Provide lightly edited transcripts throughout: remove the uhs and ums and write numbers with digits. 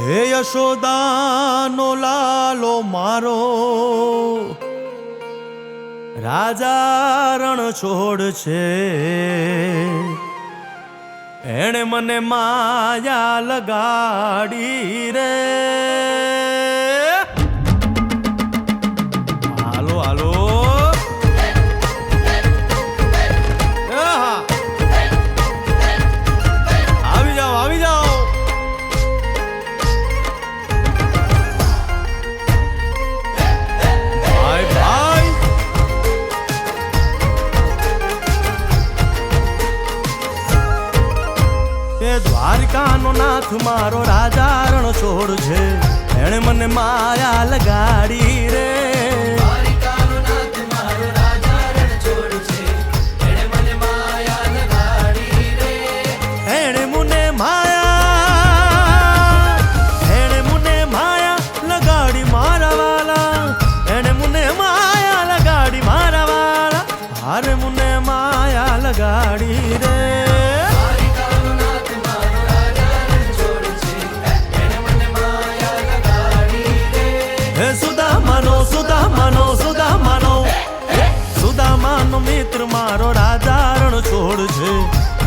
હે યશોદાનો લાલો મારો, રાજા રણ છોડ છે. એણે મને માયા લગાડી રે. હાલો હાલો આવી જાઓ આવી જાઓ. ભાઈ ભાઈ એ દ્વારકાનો નાથ મારો રાજા રણ છોડ છે. એણે મને માયા લગાડી રે. દ્વારકાનો નાથ મારો રાજા રણ છોડ છે. એણે મને માયા લગાડી રે. એણે મને માયા લગાડી મારા વાલા. એણે મને માયા લગાડી મારા વાલા. હારે મને માયા લગાડી રે. સુદામાનો મિત્ર મારો રાજા રણ છોડ છે.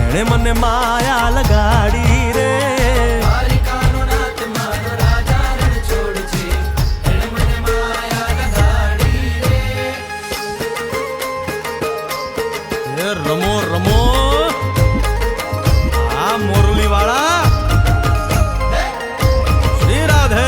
એણે મને માયા લગાડી રે. દ્વારકાનો નાથ મારો રાજા રણ છોડ છે. એણે મને માયા લગાડી રે. એ રમો રમો આ મોરલી વાળા. શ્રી રાધે.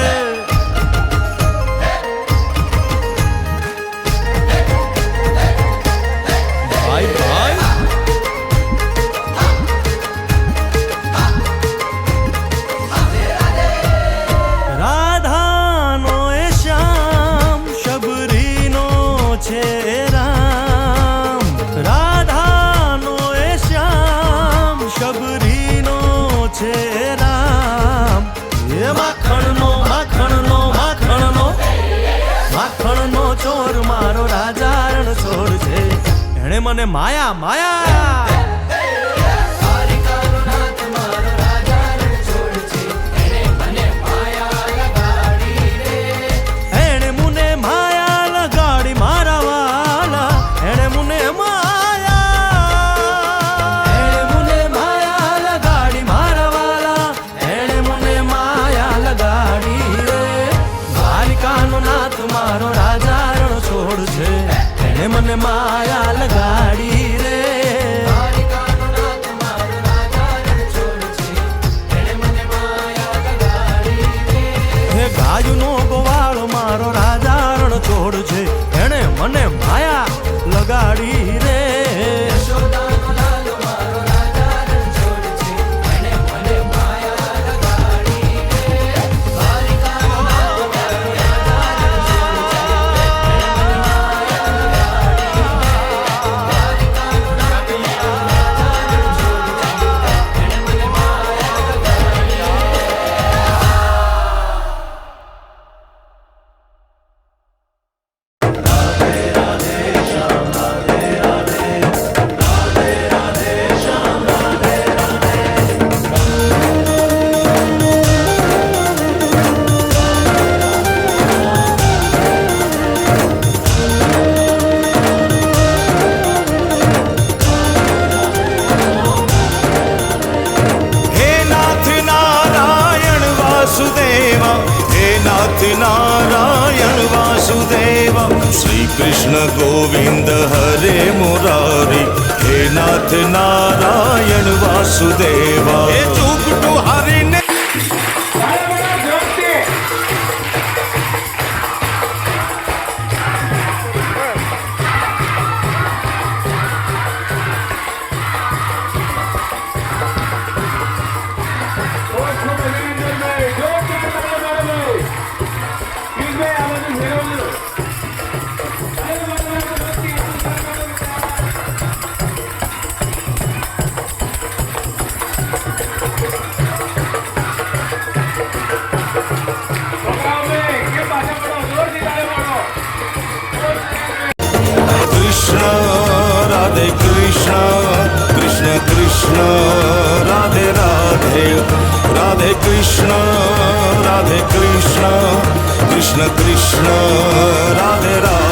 રાધાનો એ શ્યામ શબરીનો છે રામ. રાધાનો એ શ્યામ શબરીનો છે રામ. એ માખણનો માખણનો માખણનો માખણનો ચોર મારો રાજા રણ છોડ છે. એણે મને માયા માયા. દ્વારકાનો નાથ મારો રાજા રણ છોડ છે. એણે મને માયા લગાડી રે. એણે મને માયા લગાડી મારા વાલા. એણે મને માયા લગાડી મારા વાલા. એણે મને માયા લગાડી રે. દ્વારકાનો નાથ મારો રાજા રણ છોડ છે. એણે મને માયા લગાડી રે. દ્વારકાનો નાથ મારો રાજા રણ છોડ છે. એણે મને માયા લગાડી રે. હે ગાયનો ગોવાળો મારો રાજા રણ છોડ છે. એણે મને માયા લગાડી રે. યશોદાનો લાલો મારો રાજા રણ છોડ છે. એણે મને માયા લગાડી રે. દ્વારકાનો નાથ મારો રાજા રણ છોડ છે. એણે મને માયા લગાડી રે. દ્વારકાનો નાથ મારો રાજા રણ છોડ છે. એણે મને માયા લગાડી રે. હે નાથ નારાયણ વાસુદેવા. હે નાથ નારાયણ વાસુદેવા. શ્રી કૃષ્ણ ગોવિંદ હરે મુરારી. હે નાથ નારાયણ વાસુદેવા. હે ચૂકટું હરીને Krishna राधे कृष्ण कृष्ण कृष्ण राधे राधे